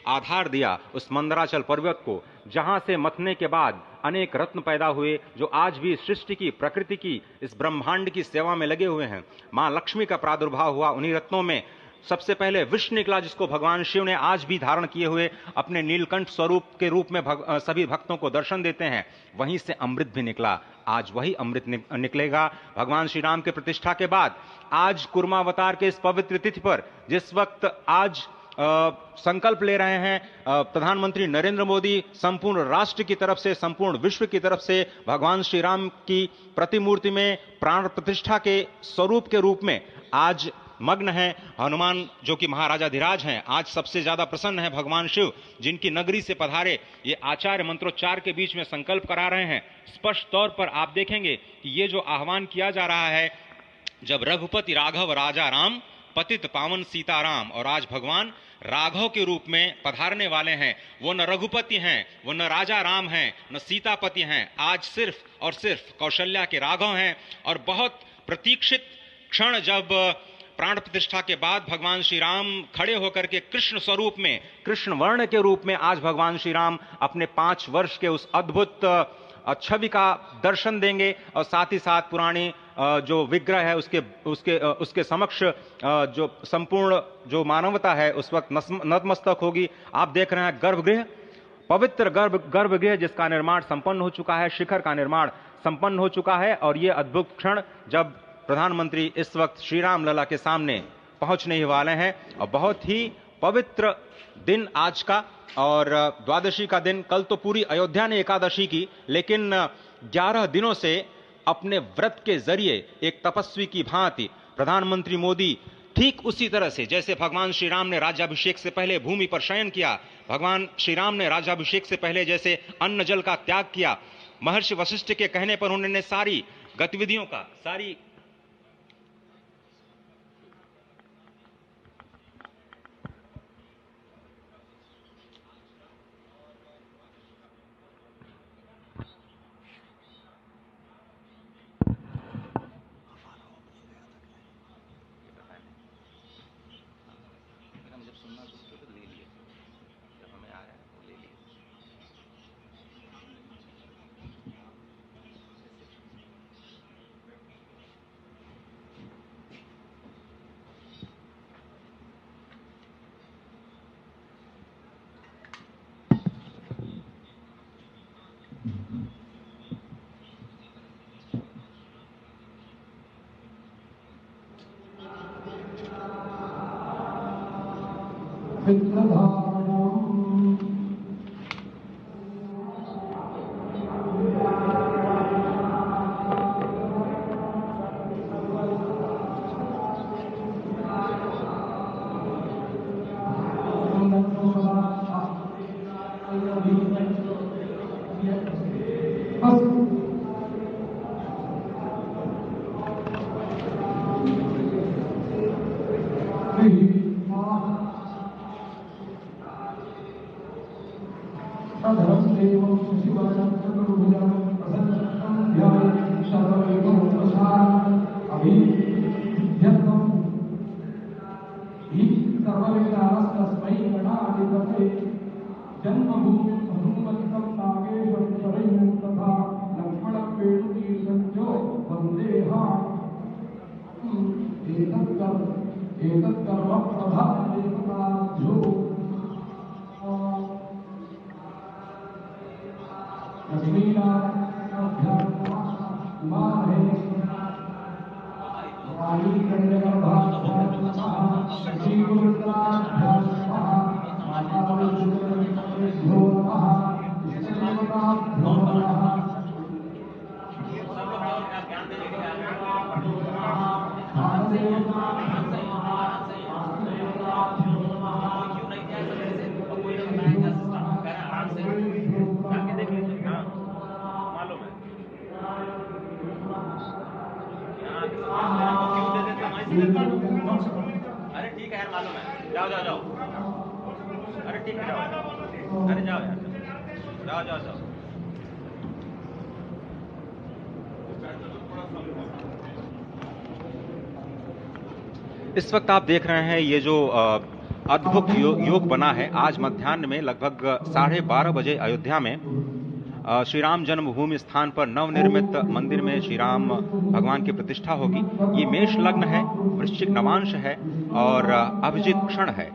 आधार दिया उस मंदराचल पर्वत को, जहां से मथने के बाद अनेक रत्न पैदा हुए जो आज भी सृष्टि की, प्रकृति की, इस ब्रह्मांड की सेवा में लगे हुए हैं। मां लक्ष्मी का प्रादुर्भाव हुआ उन्हीं रत्नों में। सबसे पहले विष निकला, जिसको भगवान शिव ने आज भी धारण किए हुए अपने नीलकंठ स्वरूप के रूप में सभी भक्तों को दर्शन देते हैं। वहीं से अमृत भी निकला, आज वही अमृत निकलेगा भगवान श्री राम के प्रतिष्ठा के बाद। आज कुर्मावतार के इस पवित्र तिथि पर, जिस वक्त आज संकल्प ले रहे हैं प्रधानमंत्री नरेंद्र मोदी, संपूर्ण राष्ट्र की तरफ से, संपूर्ण विश्व की तरफ से भगवान श्री राम की प्रतिमूर्ति में प्राण प्रतिष्ठा के स्वरूप के रूप में आज मग्न है। हनुमान जो कि महाराजाधिराज हैं, आज सबसे ज्यादा प्रसन्न है भगवान शिव, जिनकी नगरी से पधारे ये आचार्य मंत्रोच्चार के बीच में संकल्प करा रहे हैं। स्पष्ट तौर पर आप देखेंगे कि ये जो आह्वान किया जा रहा है, जब रघुपति राघव राजा राम, पतित पावन सीताराम, और आज भगवान राघव के रूप में पधारने वाले हैं। वो न रघुपति हैं, वो न राजा राम हैं, न सीतापति हैं, आज सिर्फ और सिर्फ कौशल्या के राघव हैं। और बहुत प्रतीक्षित क्षण, जब प्राण प्रतिष्ठा के बाद भगवान श्री राम खड़े होकर के कृष्ण स्वरूप में, कृष्ण वर्ण के रूप में आज भगवान श्री राम अपने 5 वर्ष के उस अद्भुत छवि का दर्शन देंगे। और साथ ही साथ पुरानी जो विग्रह है उसके समक्ष जो संपूर्ण जो मानवता है उस वक्त नतमस्तक होगी। आप देख रहे हैं गर्भगृह, पवित्र गर्भगृह जिसका निर्माण संपन्न हो चुका है, शिखर का निर्माण संपन्न हो चुका है। और ये अद्भुत क्षण जब प्रधानमंत्री इस वक्त श्री राम लला के सामने पहुंचने ही वाले हैं। और बहुत ही पवित्र दिन आज का, और द्वादशी का दिन। कल तो पूरी अयोध्या ने एकादशी की, लेकिन 11 दिनों से अपने व्रत के जरिए एक तपस्वी की भांति प्रधानमंत्री मोदी ठीक उसी तरह से, जैसे भगवान श्री राम ने राज्याभिषेक से पहले भूमि पर शयन किया, भगवान श्री राम ने राज्याभिषेक से पहले जैसे अन्न जल का त्याग किया, महर्षि वशिष्ठ के कहने पर उन्होंने सारी गतिविधियों का, सारी अरे ठीक है यार, मालूम है, जाओ जाओ जाओ, अरे ठीक है जाओ, अरे जाओ यार, जाओ जाओ जाओ। इस वक्त आप देख रहे हैं ये जो अद्भुत योग बना है। आज मध्याह्न में लगभग 12:30 बजे अयोध्या में श्री राम जन्मभूमि स्थान पर नवनिर्मित मंदिर में श्री राम भगवान की प्रतिष्ठा होगी। ये मेष लग्न है, वृश्चिक नवांश है और अभिजित क्षण है।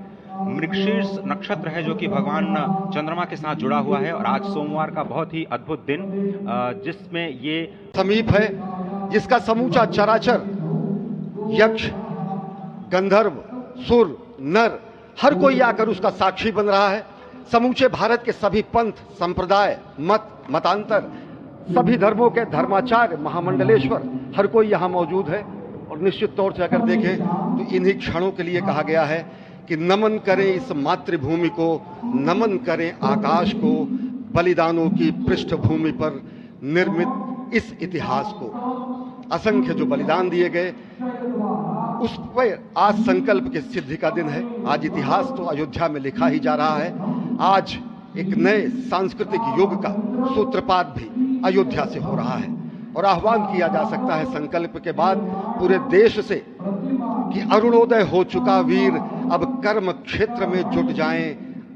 मृगशीर्ष नक्षत्र है जो कि भगवान चंद्रमा के साथ जुड़ा हुआ है। और आज सोमवार का बहुत ही अद्भुत दिन जिसमें ये समीप है, जिसका समूचा चराचर यक्ष, गंधर्व, सुर, नर हर कोई आकर उसका साक्षी बन रहा है। समूचे भारत के सभी पंथ, संप्रदाय, मत, मतांतर, सभी धर्मों के धर्माचार्य, महामंडलेश्वर हर कोई यहाँ मौजूद है। और निश्चित तौर से अगर देखें तो इन्हीं क्षणों के लिए कहा गया है कि नमन करें इस मातृभूमि को, नमन करें आकाश को, बलिदानों की पृष्ठभूमि पर निर्मित इस इतिहास को। असंख्य जो बलिदान दिए गए उस पर आज संकल्प की सिद्धि का दिन है। आज इतिहास तो अयोध्या में लिखा ही जा रहा है। आज एक नए सांस्कृतिक युग का सूत्रपात भी अयोध्या से हो रहा है। और आह्वान किया जा सकता है संकल्प के बाद पूरे देश से कि अरुणोदय हो चुका वीर अब कर्म क्षेत्र में जुट जाएं,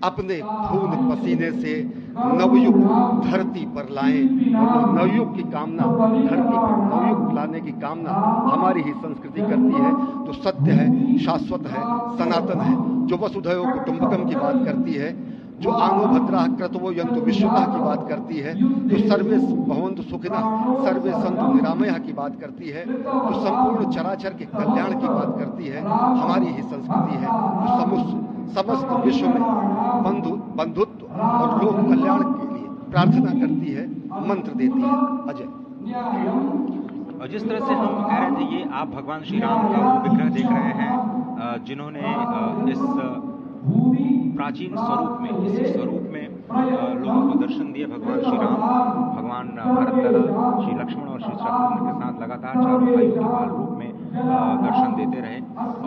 अपने खून पसीने से नवयुग धरती पर लाएं। और नवयुग की कामना, धरती पर नवयुग लाने की कामना हमारी ही संस्कृति करती है। तो सत्य है, शाश्वत है, सनातन है, जो वसुधैव कुटुंबकम की बात करती है, जो आनो भद्रा क्रतवो यंतु विश्वतः की बात करती है, जो सर्वे भवन्तु सुखिनः सर्वे सन्तु निरामयः की बात करती है, जो संपूर्ण चराचर के कल्याण की बात करती है, हमारी ही संस्कृति है। जो समस्त विश्व में बंधुत्व और लोक कल्याण के लिए प्रार्थना करती है, मंत्र देती है। अजय, और जिस तरह से हम कह रहे थे, ये आप भगवान श्री राम का वो विग्रह देख रहे हैं जिन्होंने इस प्राचीन स्वरूप में, इसी स्वरूप में लोगों को दर्शन दिए। भगवान श्री राम, भगवान भरतलला, श्री लक्ष्मण और श्री शत्रुघ्न के साथ लगातार चारों भाइयों के बाल रूप में दर्शन देते रहे।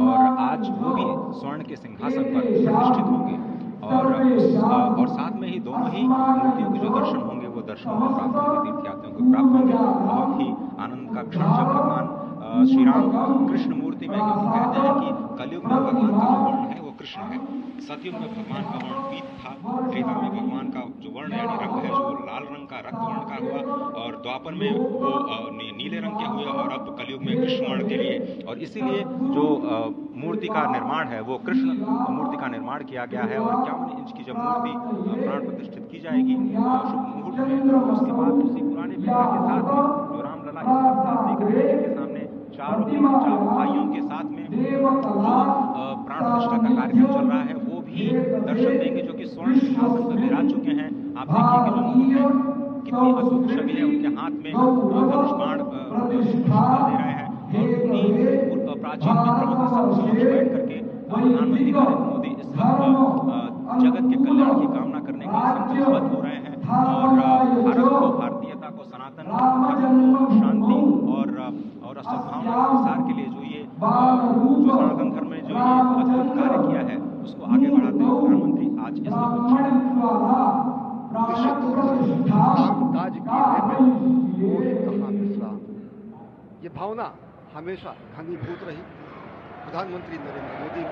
और आज वो भी स्वर्ण के सिंहासन पर प्रतिष्ठित होंगे। और साथ में ही दोनों ही मूर्तियों के जो दर्शन होंगे वो दर्शन को प्राप्त होंगे, तीर्थयात्रियों को प्राप्त होंगे। बहुत ही आनंद का क्षण जब भगवान श्री राम कृष्ण मूर्ति में, क्योंकि कहते हैं कि कलयुग में भगवान का जो वर्ण है वो कृष्ण है। सतयुग में भगवान का वर्ण पीत था, त्रेता में भगवान का जो वर्ण यानी रंग है जो लाल रंग का, रक्त वर्ण का हुआ, और द्वापर में वो नीले रंग के हुए, और अब कलयुग में कृष्ण वर्ण के लिए। और इसीलिए जो मूर्ति का निर्माण है वो कृष्ण मूर्ति का निर्माण किया गया है। और 51 इंच की जब मूर्ति प्राण प्रतिष्ठित की जाएगी शुभ मुहूर्त में, तो उसके बाद उसी पुराने विग्रह के साथ में जो रामलला इस वक्त आप देख रहे हैं, जिनके सामने चारों भाइयों के साथ में जो प्राण प्रतिष्ठा का कार्यक्रम चल रहा है, वो भी दर्शन देंगे, जो कि स्वर्ण सिंहासन पर विराज चुके हैं। आप देखिए कि जो मुकुट है कितनी अद्भुत छवि है, उनके हाथ में धनुष बाण दे रहे हैं। और उन्हीं प्राचीन विग्रहों के समक्ष बैठ करके प्रधानमंत्री नरेंद्र मोदी इस वक्त जगत के कल्याण की कामना करने के लिए संकल्पबद्ध हो रहे हैं। और भारत को, भारतीयता को, सनातन धर्म को शांति और सद्भावना के प्रसार के लिए जो सनातन धर्म में जो ये अद्भुत कार्य किया है, उसको आगे बढ़ाते हुए प्रधानमंत्री आज इस काम काज की ये भावना हमेशा घनीभूत रही। प्रधानमंत्री नरेंद्र मोदी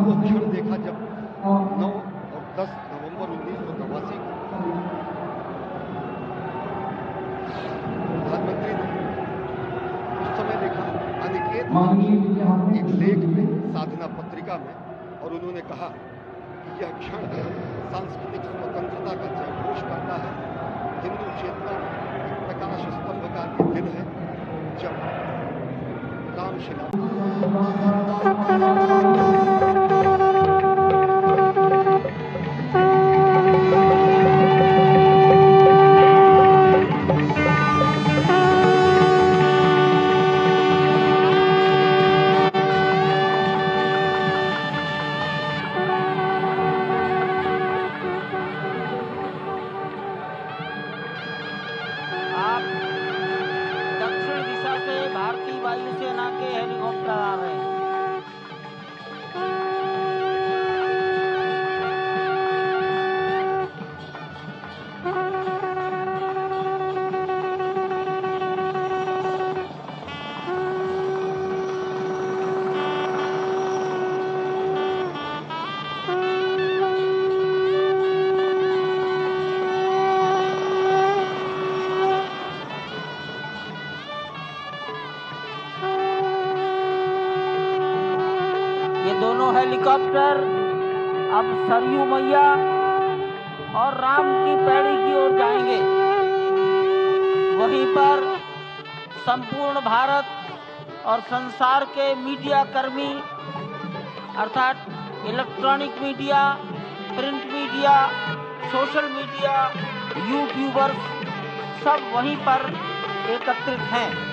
वो क्षण देखा जब 9 और 10 नवंबर 1989 प्रधानमंत्री ने उस समय देखा अनिकेत एक लेख में, साधना पत्रिका में, और उन्होंने कहा कि यह क्षण सांस्कृतिक स्वतंत्रता का जयघोष करता है, हिंदू चेतना में प्रकाश स्तंभ का दिन है, जब रामशिला दक्षिण दिशा से भारतीय वायुसेना के हेलीकॉप्टर आ रहे हैं। ये दोनों हेलीकॉप्टर अब सरयू मैया और राम की पैड़ी की ओर जाएंगे। वहीं पर संपूर्ण भारत और संसार के मीडिया कर्मी अर्थात electronic media, print media, social media, YouTubers सब वहीं पर एकत्रित हैं।